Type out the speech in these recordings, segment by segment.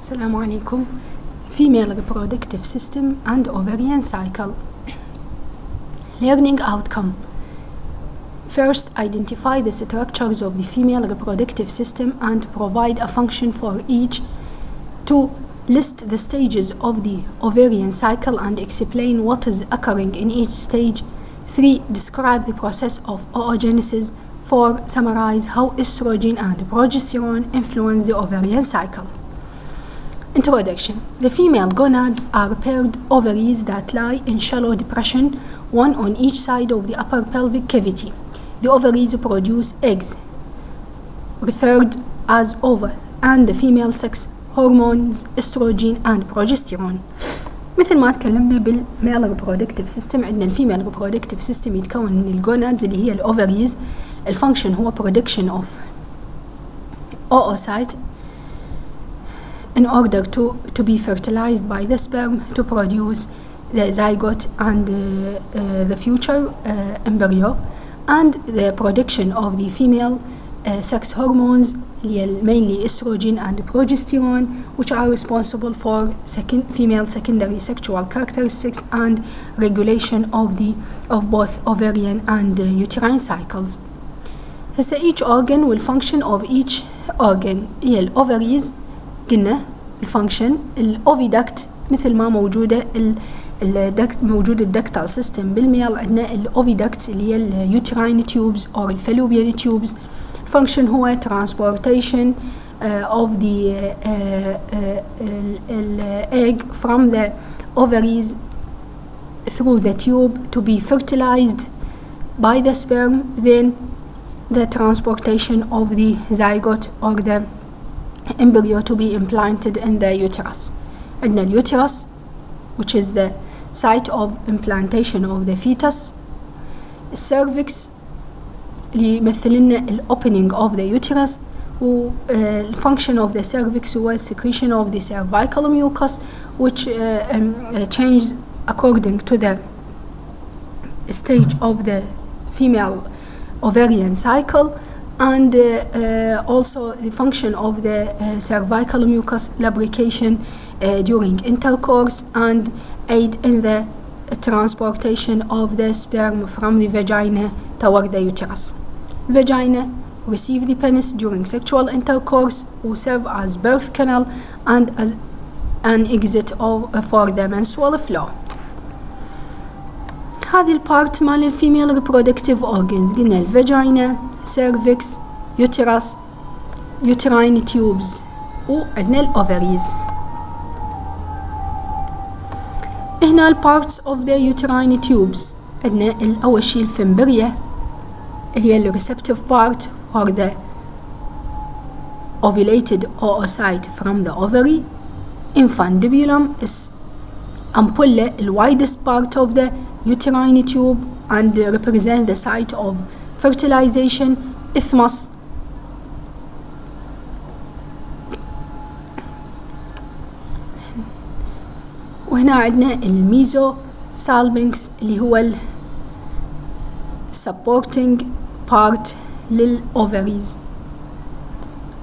Assalamu alaikum. Female reproductive system and ovarian cycle. Learning outcome. First, identify the structures of the female reproductive system and provide a function for each. 2. List the stages of the ovarian cycle and explain what is occurring in each stage. 3. Describe the process of oogenesis. 4. Summarize how estrogen and progesterone influence the ovarian cycle. Introduction. The female gonads are paired ovaries that lie in shallow depression, one on each side of the upper pelvic cavity. The ovaries produce eggs, referred as ova, and the female sex hormones estrogen and progesterone. مثل ما تكلمنا بالميل reproductive system، عندنا الفيميل reproductive system يتكون من الجونادز اللي هي الاوفريز. الفانكشن هو production of oocyte in order to be fertilized by the sperm to produce the zygote and the future embryo, and the production of the female sex hormones mainly estrogen and progesterone, which are responsible for female secondary sexual characteristics and regulation of both ovarian and uterine cycles. هسه each organ will function of each organ. هي الاوفريز قلنا الفانكشن، الاوفيدكت مثل ما موجوده الدكت موجود الدكتال سيستم بالميل، عندنا الاوفيدكت اللي هي اليوتراين تيوبز او الفالوبيان تيوبز. function هو transportation of the egg from the ovaries through the tube to be fertilized by the sperm, then the transportation of the zygote or the embryo to be implanted in the uterus. عندنا اليوترس which is the site of implantation of the fetus. cervix اللي يمثل لنا ال opening of the uterus، و function of the cervix هو secretion of the cervical mucus which changes according to the stage of the female ovarian cycle, and also the function of the cervical mucus lubrication during intercourse and aid in the transportation of the sperm from the vagina toward the uterus. Vagina receive the penis during sexual intercourse, who serve as birth canal and as an exit for the menstrual flow. هذه البارت مال الفيميل reproductive organs قلنا الفاجينا، cervix، uterus، uterine tubes، وعندنا الاوفريز. هنا البارتس of the uterine tubes، عندنا أول شي الفمبريا اللي هي receptive part for the ovulated oocyte from the ovary. Infundibulum is ampulla, the widest part of the uterine tube and represent the site of fertilization. Isthmus وهنا عندنا الميزو سالبنكس اللي هو supporting part للovaries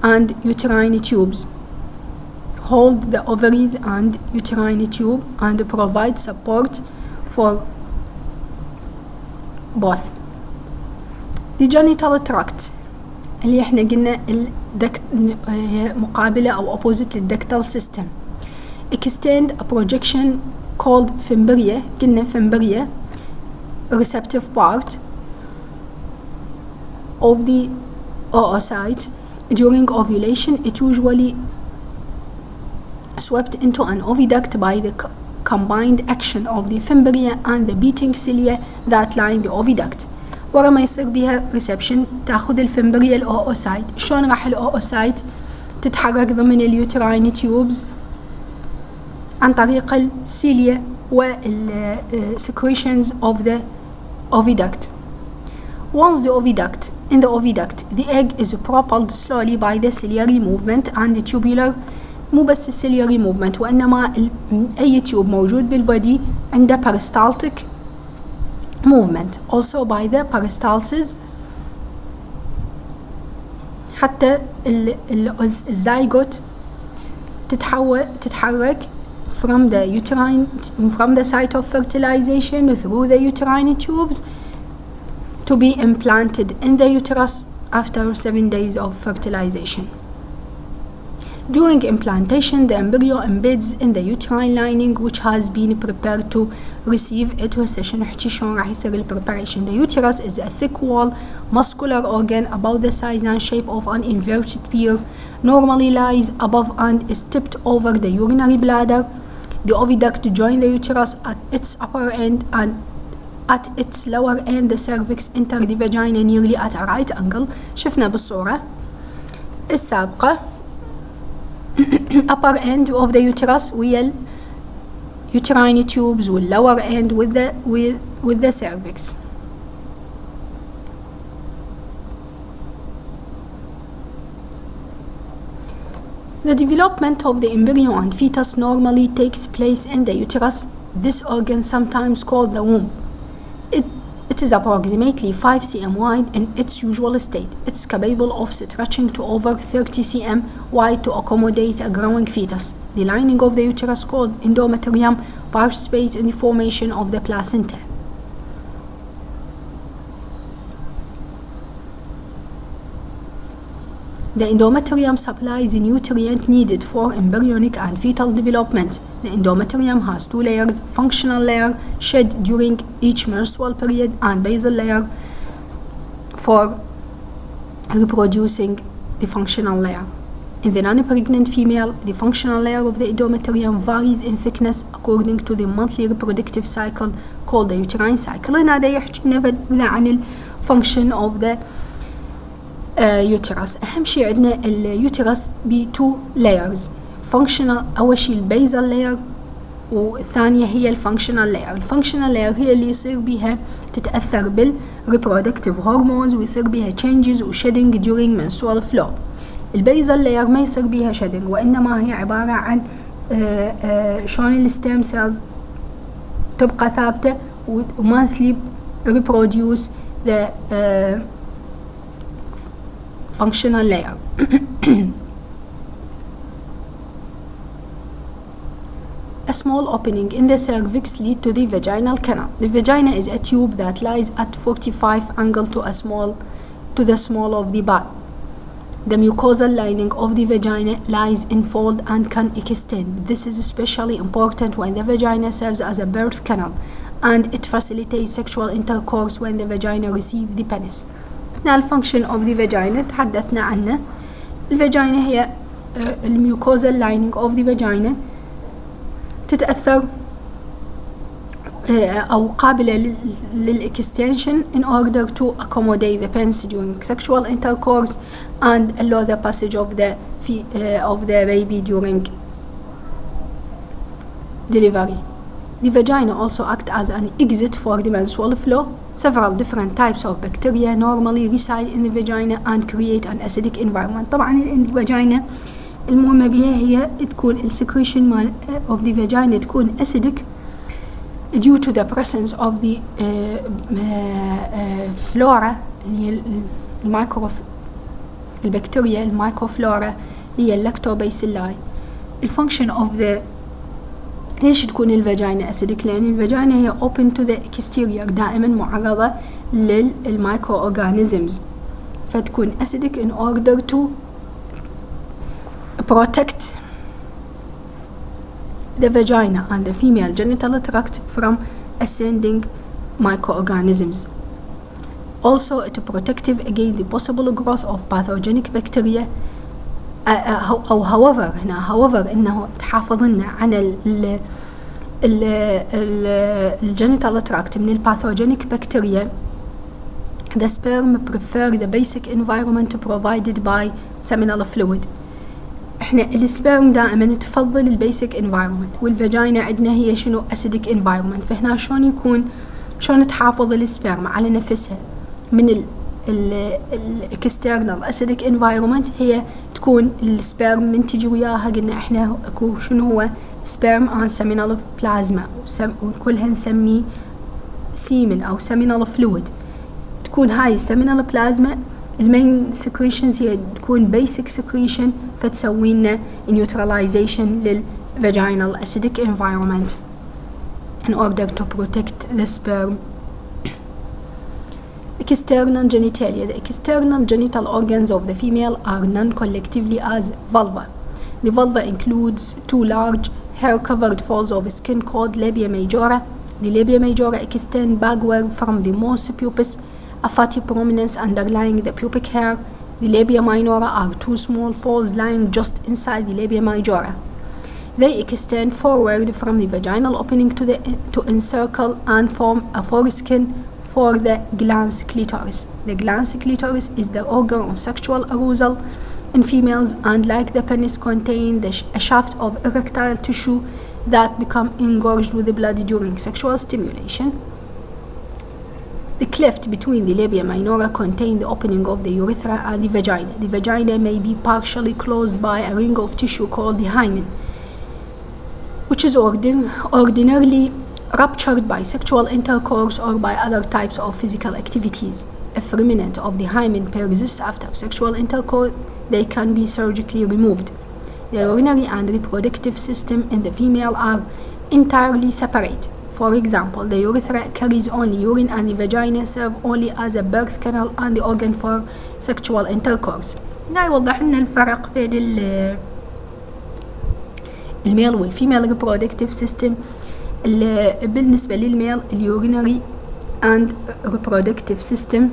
and uterine tubes, hold the ovaries and uterine tube and provide support for both. The genital tract اللي احنا قلنا مقابلة أو opposite للدكتال system. Extend a projection called fimbriae. قلنا fimbriae receptive part of the oocyte. During ovulation it usually swept into an oviduct by the combined action of the fimbriae and the beating cilia that line the oviduct. ورا ما يصير بيها reception تاخذ الفمبريا الاوسايت. شلون راح الاوسايت تتحرك ضمن اليوتراين تيوبز؟ عن طريق السيليا والsecretions of the oviduct. Once in the oviduct the egg is propelled slowly by the ciliary movement and the tubular. مو بس السيلياري movement، وإنما أي تيوب موجود بالبودي عنده peristaltic movement also by the peristalsis حتى الزيغوت تتحرك from the site of fertilization through the uterine tubes to be implanted in the uterus after 7 days of fertilization. During implantation, the embryo embeds in the uterine lining which has been prepared to receive it. وهسه نحكي شلون راح يصير ال preparation. The uterus is a thick wall muscular organ about the size and shape of an inverted pear, normally lies above and is tipped over the urinary bladder. The oviduct join the uterus at its upper end, and at its lower end the cervix enter the vagina nearly at a right angle. شفنا بالصورة السابقة upper end of the uterus ويا uterine tubes وال lower end with the cervix. The development of the embryo and fetus normally takes place in the uterus, this organ sometimes called the womb. It is approximately 5 cm wide in its usual state. It's capable of stretching to over 30 cm wide to accommodate a growing fetus. The lining of the uterus, called endometrium, participates in the formation of the placenta. The endometrium supplies the nutrient needed for embryonic and fetal development. The endometrium has 2 layers: functional layer shed during each menstrual period and basal layer for reproducing the functional layer. In the non-pregnant female, the functional layer of the endometrium varies in thickness according to the monthly reproductive cycle called the uterine cycle. هنا دا يحكي لنا عن ال function of the uterus. أهم شي عندنا اليوترس ب 2 layers. functional أول شي البيزل layer والثانية هي الفانكشنال layer. الفانكشنال layer هي اللي يصير بيها تتأثر بالreproductive hormones ويصير بيها changes و shedding during menstrual flow. البيزل layer ما يصير بيها shedding وإنما هي عبارة عن شلون الستيم سيلز تبقى ثابتة و monthly reproduce the functional layer. A small opening in the cervix leads to the vaginal canal. The vagina is a tube that lies at 45 angle to the small of the bud. The mucosal lining of the vagina lies in fold and can extend. This is especially important when the vagina serves as a birth canal, and it facilitates sexual intercourse when the vagina receives the penis. Now, الفانكشن of the vagina تحدثنا عنه. الفاجينا هي الميوكوزال lining of the vagina تتأثر أو قابلة للإكستنشن in order to accommodate the penis during sexual intercourse and allow the passage of the baby during delivery. The vagina also acts as an exit for the menstrual flow. Several different types of bacteria normally reside in the vagina and create an acidic environment. طبعا الفاجينا المهمة بها هي تكون السكريشن of the vagina تكون acidic due to the presence of the flora اللي هي البكتيريا المايكروفلورا اللي هي اللكتوبيسيلاي. الفانكشن of the ليش تكون الفاجينا acidic؟ لأن الفاجينا هي open to the exterior دائما معرضة للمايكرو organisms فتكون acidic in order to protect the vagina and the female genital tract from ascending microorganisms. Also, it is protective against the possible growth of pathogenic bacteria. however إنه تحافظ لنا عن الجينيتال تراكت من الباثوجينيك بكتيريا. The sperm prefer the basic environment provided by seminal fluid. احنا السبرم دائما تفضل البيسك environment والفاجينا عندنا هي شنو acidic environment. فهنا شلون تحافظ السبرم على نفسها من الاكسترنال acidic environment؟ هي تكون السبرم منتج وياها قلنا احنا اكو شنو هو sperm and seminal plasma وكلها نسميه semen او seminal fluid. تكون هاي seminal plasma المين secretions هي تكون basic secretion فتسوي لنا neutralization للvaginal acidic environment in order to protect the sperm. External genitalia. The external genital organs of the female are known collectively as vulva. The vulva includes two large hair-covered folds of skin called labia majora. The labia majora extend backward from the most pubis, a fatty prominence underlying the pubic hair. The labia minora are two small folds lying just inside the labia majora. They extend forward from the vaginal opening to encircle and form a foreskin for the glans clitoris. The glans clitoris is the organ of sexual arousal in females, and like the penis contain a shaft of erectile tissue that become engorged with the blood during sexual stimulation. The cleft between the labia minora contain the opening of the urethra and the vagina. The vagina may be partially closed by a ring of tissue called the hymen, which is ordinarily ruptured by sexual intercourse or by other types of physical activities. If remnant of the hymen persists after sexual intercourse, they can be surgically removed. The urinary and reproductive system in the female are entirely separate. For example, the urethra carries only urine and the vagina serve only as a birth canal and the organ for sexual intercourse. هنا يوضح لنا الفرق بين الميل والفيميل reproductive system. بالنسبة للميل اليورينري and reproductive system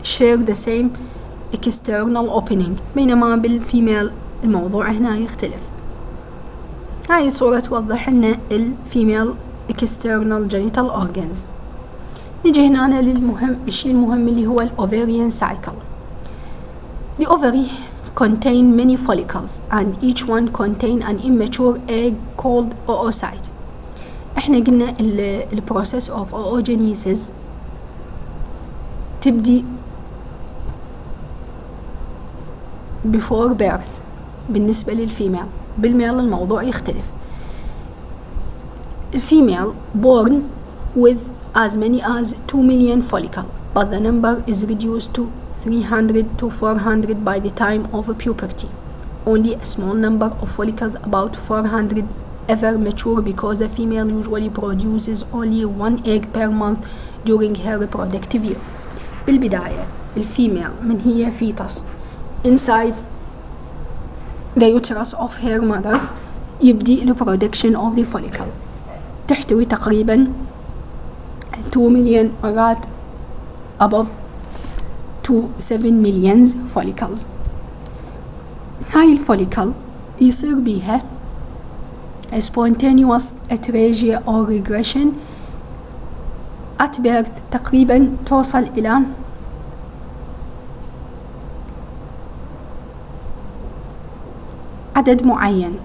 share the same external opening، بينما بالفيميل الموضوع هنا يختلف. هاي الصورة توضح لنا الفيميل external genital organs. نجي هنا الشيء المهم اللي هو Ovarian cycle. The ovary contain many follicles and each one contain an immature egg called oocyte. احنا قلنا ال process of oogenesis تبدي before birth بالنسبة للفيميل. بالميل الموضوع يختلف. الفيميل born with as many as 2 million follicles, but the number is reduced to 300 to 400 by the time of puberty. Only a small number of follicles, about 400, ever mature because a female usually produces only 1 egg per month during her reproductive year. بالبداية الفيميل من هي fetus inside the uterus of her mother يبدي reproduction of the follicle. تحتوي تقريبا 2 million or above to 7 million follicles. هاي الفوليكل يصير بيها spontaneous atresia or regression at birth. تقريبا توصل إلى عدد معين،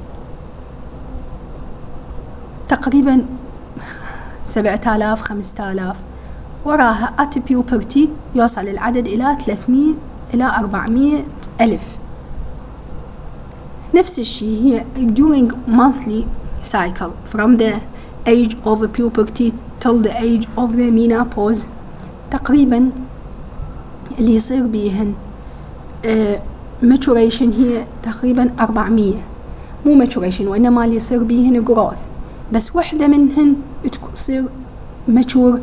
تقريبا 7000 5000. وراها at puberty يوصل العدد إلى 300 إلى 400 ألف. نفس الشيء هي during monthly cycle from the age of puberty till the age of the menopause. تقريبا اللي يصير بيهن maturation هي تقريبا 400، مو maturation وإنما اللي يصير بيهن growth، بس واحدة منهن تصير mature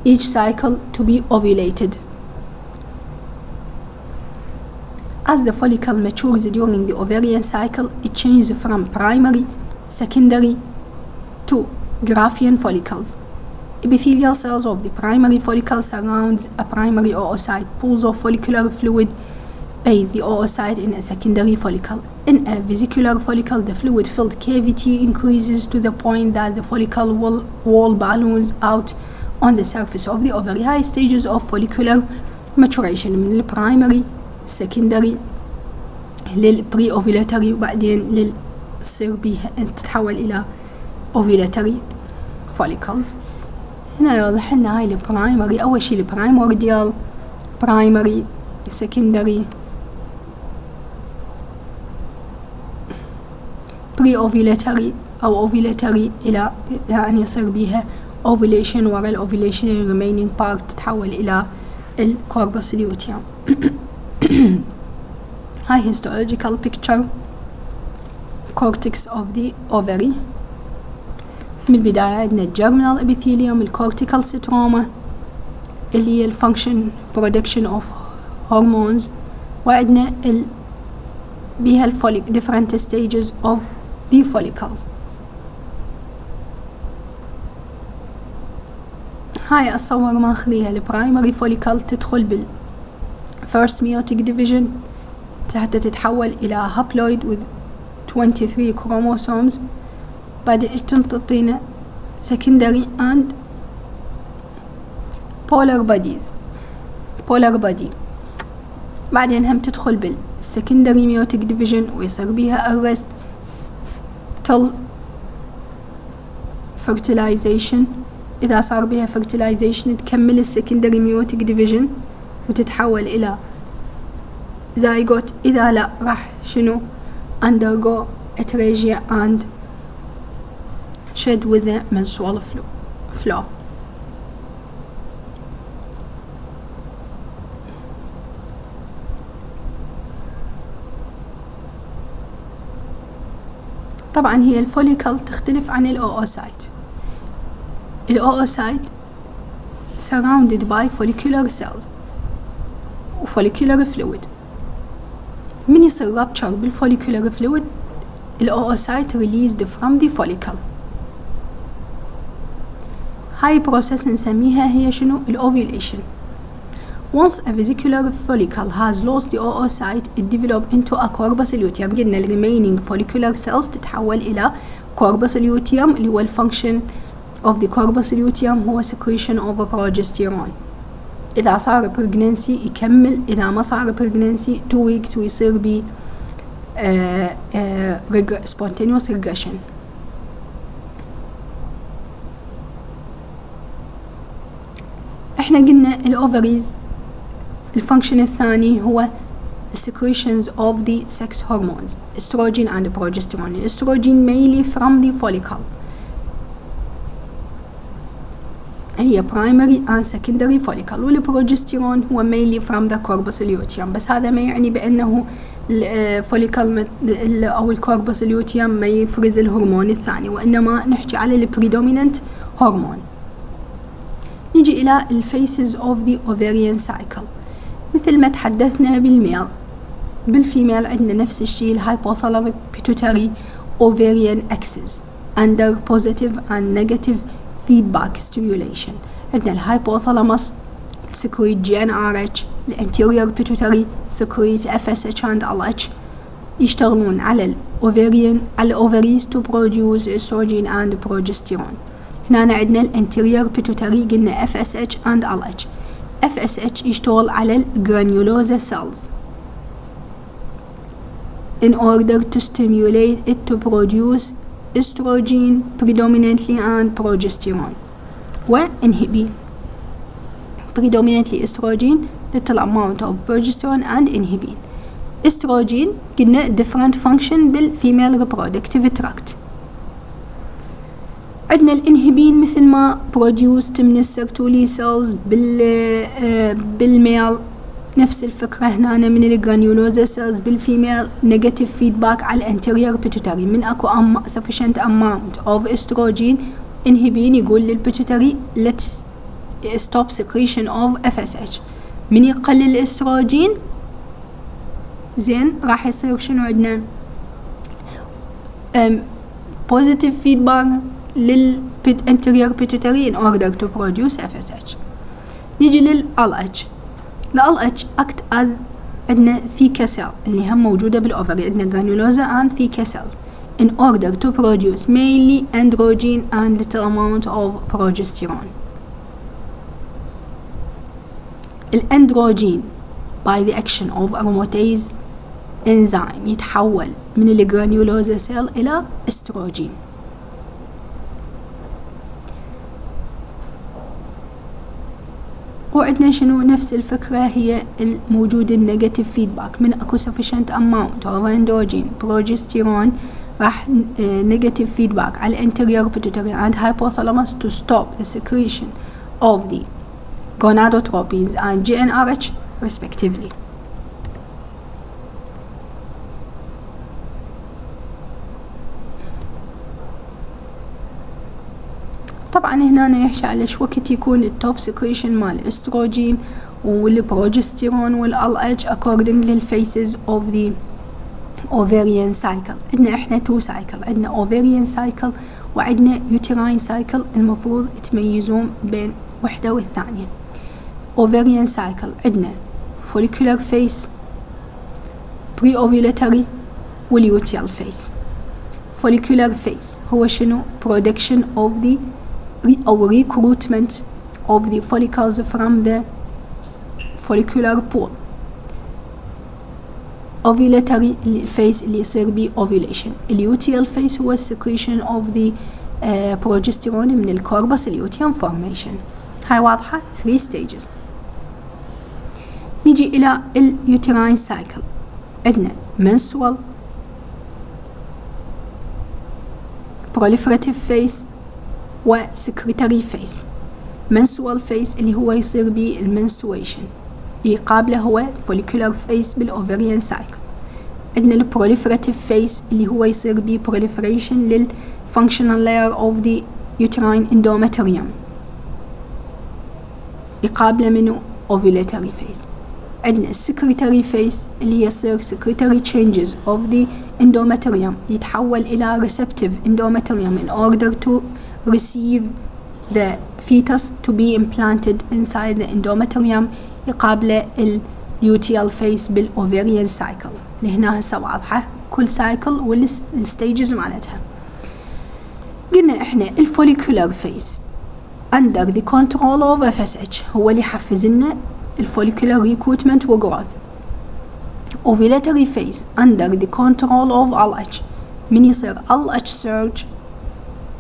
each cycle to be ovulated. As the follicle matures during the ovarian cycle, it changes from primary, secondary to Graafian follicles. Epithelial cells of the primary follicle surrounds a primary oocyte. Pools of follicular fluid bathe the oocyte in a secondary follicle. In a vesicular follicle, the fluid-filled cavity increases to the point that the follicle wall balloons out on the surface of the ovary. High stages of follicular maturation من البرايمري secondary للبري-ovulatory وبعدين تصير بيها تتحول إلى ovulatory follicles. هنا يوضح لنا هاي البرايمري. أول شي البرايمورديال، primary، secondary، pre-ovulatory أو ovulatory إلى أن يصير بيها ovulation. ورا الovulation remaining part تتحول إلى الcorpus luteum. هاي histological picture cortex of the ovary. من البداية عندنا germinal epithelium, الcortical stroma اللي هي function production of hormones, وعندنا بيها different stages of the follicles. هاي الصور ماخذيها البرايمري follicle تدخل بال first meiotic division حتى تتحول إلى haploid with 23 chromosomes. بعد إيش تنطينا secondary and polar body. بعدين هم تدخل بال secondary meiotic division ويصير بيها arrest till fertilization. إذا صار بها fertilization تكمل ال secondary meiotic division وتتحول إلى zygote. إذا لا راح undergo atresia and shed with the menstrual flow. طبعا هي الفوليكل تختلف عن الأوسايت. الأوسايت surrounded by follicular cells و follicular fluid. من يصير rupture بالfollicular fluid الأوسايت released from the follicle. هاي process نسميها هي الovulation. Once a vesicular follicle has lost the oocyte, it develops into a corpus luteum. قلنا ال remaining follicular cells تتحول إلى corpus luteum اللي هو function of the corpus luteum هو secretion of progesterone. إذا صار pregnancy يكمل، إذا ما صار pregnancy 2 weeks ويصير ب spontaneous regression. احنا قلنا الأوفريز الفانكشن الثاني هو secretions of the sex hormones estrogen and progesterone. Estrogen mainly from the follicle هي primary and secondary follicle, والبروجستيرون هو mainly from the corpus luteum. بس هذا ما يعني بأنه الفوليكل أو الكوربس luteum ما يفرز الهرمون الثاني، وإنما نحكي على البريدوميننت هرمون. نيجي إلى الفيسز of the ovarian cycle. مثل ما تحدثنا بالفيميل عندنا نفس الشيء الهايبوثالاميك pituitary ovarian axis under positive and negative feedback stimulation. عندنا الهايبوثالاموس secrete GnRH، الانتيريور pituitary secrete FSH and LH. يشتغلون على الأوفريز to produce estrogen and progesterone. هنا عندنا الانتيريور pituitary قلنا FSH and LH. FSH يشتغل على الجرانيولوزا cells in order to stimulate it to produce estrogen predominantly and progesterone, وinhibit predominantly estrogen little amount of progesterone and inhibit. estrogen قلنا different function بالfemale reproductive tract. عندنا الانهبين مثل ما produced من السيرتولي cells بالميل نفس الفكرة هنا من الجرانيولوزا cells بالفيميل negative feedback على الانتيريور pituitary. من اكو sufficient amount of estrogen inhibin يقول للبيتوتري let's stop secretion of FSH. من يقلل الاستروجين زين راح يصير عندنا positive feedback للانتيريور pituitary in order to produce FSH. نيجي للLH. الLH act as عندنا theca cell اللي هم موجودة بالأوفري. عندنا granulosa and theca cells in order to produce mainly androgen and little amount of progesterone. الأندروجين by the action of aromatase enzyme يتحول من الجرانيولوزا cell إلى استروجين. وعندنا نفس الفكرة هي الموجود النيجاتيف فيدباك. من اكو sufficient amount of androgen progesterone راح negative feedback على anterior pituitary and hypothalamus to stop the secretion of the gonadotropins and GnRH respectively. طبعا هنا يحكي على شو وقت يكون التوب سكريشن مال استروجين والبروجستيرون والLH according للphases of the ovarian cycle. عندنا احنا 2 cycle، عندنا ovarian cycle وعندنا uterine cycle، المفروض تميزون بين وحدة والثانية. ovarian cycle عندنا follicular phase، pre-ovulatory والluteal phase. follicular phase هو شنو؟ production of the أو recruitment of the follicles from the follicular pool. ovulatory phase اللي يصير بيه ovulation. luteal phase هو secretion of the progesterone من الكوربس luteum formation. هاي واضحة؟ 3 stages. نيجي إلى uterine cycle، عندنا menstrual، proliferative phase و secretory phase. menstrual phase اللي هو يصير بيه المنستويشن، اللي قابله هو follicular phase بالovarian cycle. عندنا البروليفراتيف phase اللي هو يصير بيه proliferation للfunctional layer of the uterine endometrium، يقابله منه ovulatory phase. عندنا secretory phase اللي يصير secretory changes of the endometrium، يتحول إلى receptive endometrium in order to receive the fetus to be implanted inside the endometrium، يقابله luteal phase بالovarian cycle. اللي هنا هسه واضحة كل cycle والstages مالتها. قلنا احنا الfollicular phase under the control of FSH هو اللي يحفز لنا الfollicular recruitment وgrowth. ovulatory phase under the control of LH، من يصير LH surge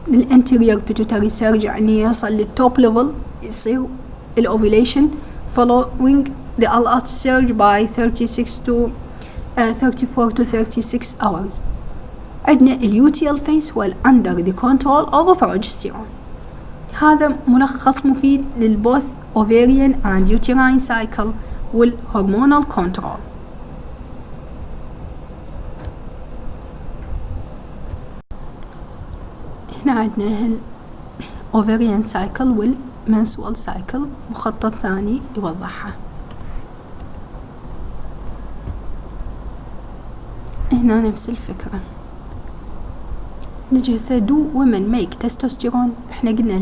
للانتيريور pituitary surge، يعني يوصل للtop level، يصير الovulation following the LH surge by 34 to 36 hours. عندنا luteal phase هو under the control of progesterone. هذا ملخص مفيد للبوث ovarian and uterine cycle والهرمونال control. هنا عندنا ovarian cycle والmenstrual cycle، مخطط ثاني يوضحها. هنا نفس الفكرة. نجي هسه do women make testosterone. احنا قلنا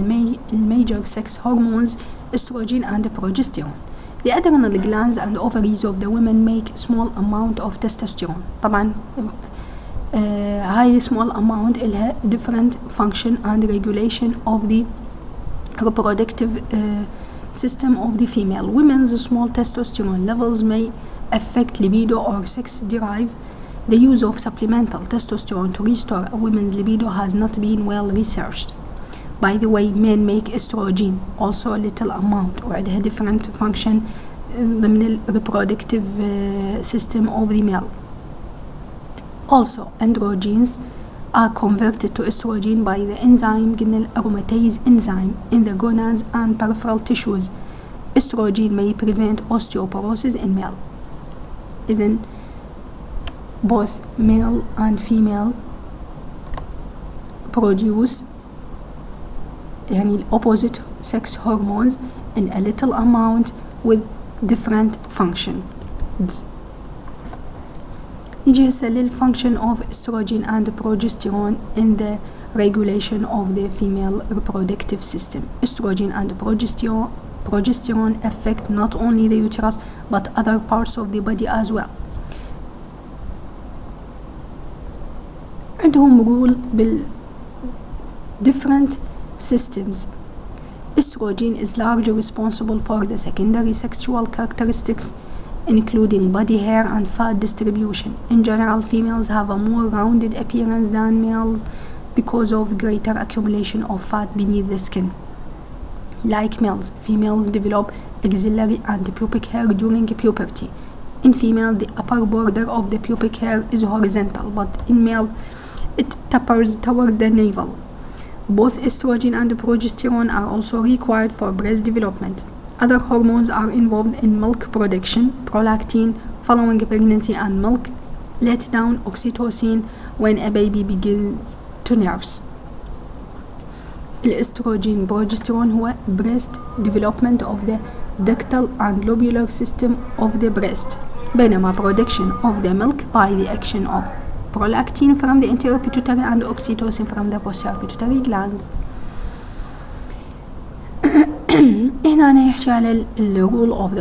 الميجر sex hormones estrogen and progesterone. The adrenal glands and ovaries of the women make small amount of testosterone. طبعا هاي small amount إلها different function and regulation of the reproductive system of the female. Women's small testosterone levels may affect libido or sex drive. The use of supplemental testosterone to restore a woman's libido has not been well researched. By the way, men make estrogen also a little amount وعندها different function ضمن ال reproductive system of the male. Also, androgens are converted to estrogen by the enzyme قلنا aromatase enzyme in the gonads and peripheral tissues. Estrogen may prevent osteoporosis in male. Even both male and female produce يعني opposite sex hormones in a little amount with different function. نيجي هسه للfunction of estrogen and progesterone in the regulation of the female reproductive system. Estrogen and progesterone affect not only the uterus but other parts of the body as well. عندهم rule بال different systems. Estrogen is largely responsible for the secondary sexual characteristics including body hair and fat distribution. In general, females have a more rounded appearance than males because of greater accumulation of fat beneath the skin. Like males, females develop axillary and pubic hair during puberty. In female, the upper border of the pubic hair is horizontal, but in male, it tapers toward the navel. Both estrogen and progesterone are also required for breast development. Other hormones are involved in milk production, prolactin following pregnancy and milk, let down oxytocin when a baby begins to nurse. الاستروجين بروجسترون هو breast development of the ductal and lobular system of the breast، بينما production of the milk by the action of prolactin from the anterior pituitary and oxytocin from the posterior pituitary glands. هنا يحكي على the role of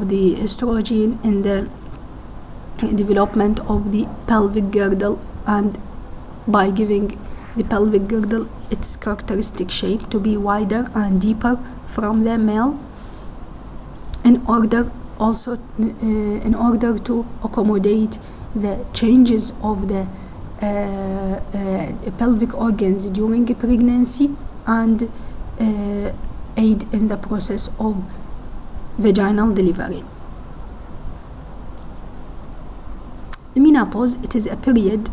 the estrogen in the development of the pelvic girdle, and by giving the pelvic girdle its characteristic shape to be wider and deeper from the male, in order to accommodate the changes of the pelvic organs during pregnancy and aid in the process of vaginal delivery. Menopause, it is a period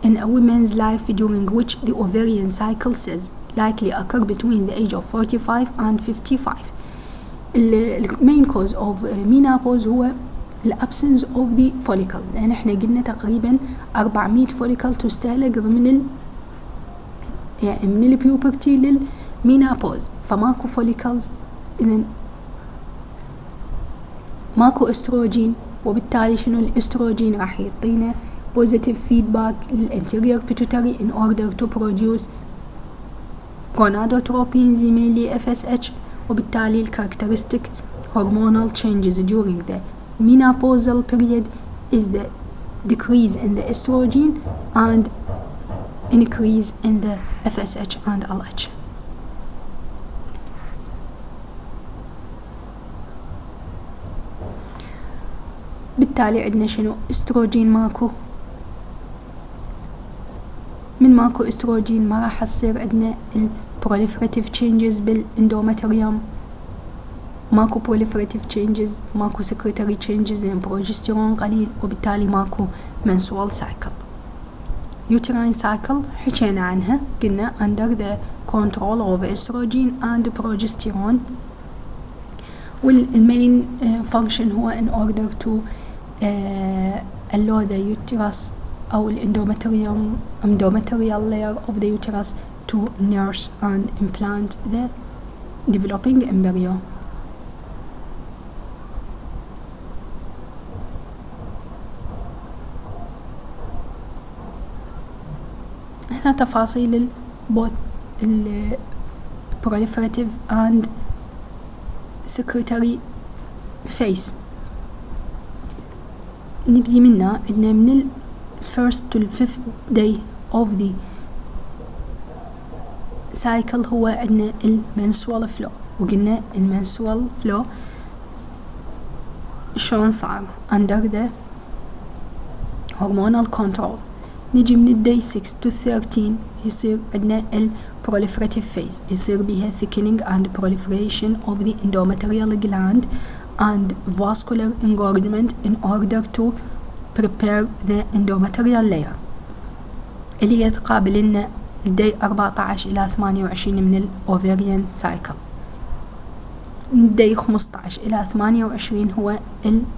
in a woman's life during which the ovarian cycle says likely occur between the age of 45 and 55. The main cause of menopause هو the absence of the follicles، لأن احنا قلنا تقريبا 400 follicle تستهلك من البيوبرتي للمينابوز، فماكو follicles، إذن ماكو استروجين، وبالتالي شنو الاستروجين راح يعطينا positive feedback للانتيريور pituitary in order to produce gonadotropins mainly FSH، وبالتالي characteristic hormonal changes during the menopausal period is the decrease in the estrogen and increase in the FSH and LH. بالتالي عندنا شنو استروجين ماكو، من ماكو استروجين ما راح تصير عندنا proliferative changes بالاندومتريوم، ماكو proliferative changes، ماكو secretory changes يعني بروجسترون قليل، وبالتالي ماكو menstrual cycle. Uterine cycle حكينا عنها، قلنا under the control of estrogen and progesterone، والmain function هو in order to allow the uterus أو endometrial layer of the uterus to nurse and implant the developing embryo. هنا تفاصيل both proliferative and secretory phase. نبدي منها عندنا من first to the 5th day of the cycle هو عندنا menstrual flow، وقلنا menstrual flow شلون صار under the hormonal control. نجي من day 6 to 13 يصير عندنا proliferative phase، يصير بها thickening and proliferation of the endometrial gland and vascular engorgement in order to prepare the endometrial layer، اللي هي تقابل لنا day 14 إلى 28 من ovarian cycle. day 15 إلى 28 هو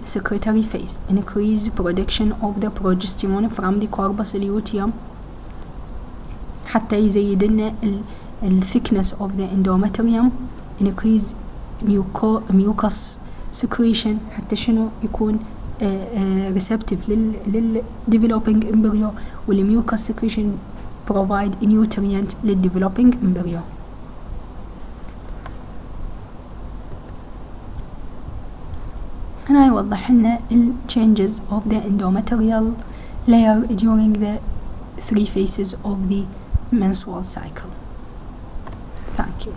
secretory phase، increased production of the progesterone from the corpus luteum حتى يزيد لنا thickness of the endometrium، increase mucus secretion حتى شنو يكون receptive لل developing embryo، والmucus secretion provide nutrient لل developing embryo. هنا يوضح لنا changes of the endometrial layer during the 3 phases of the menstrual cycle. Thank you.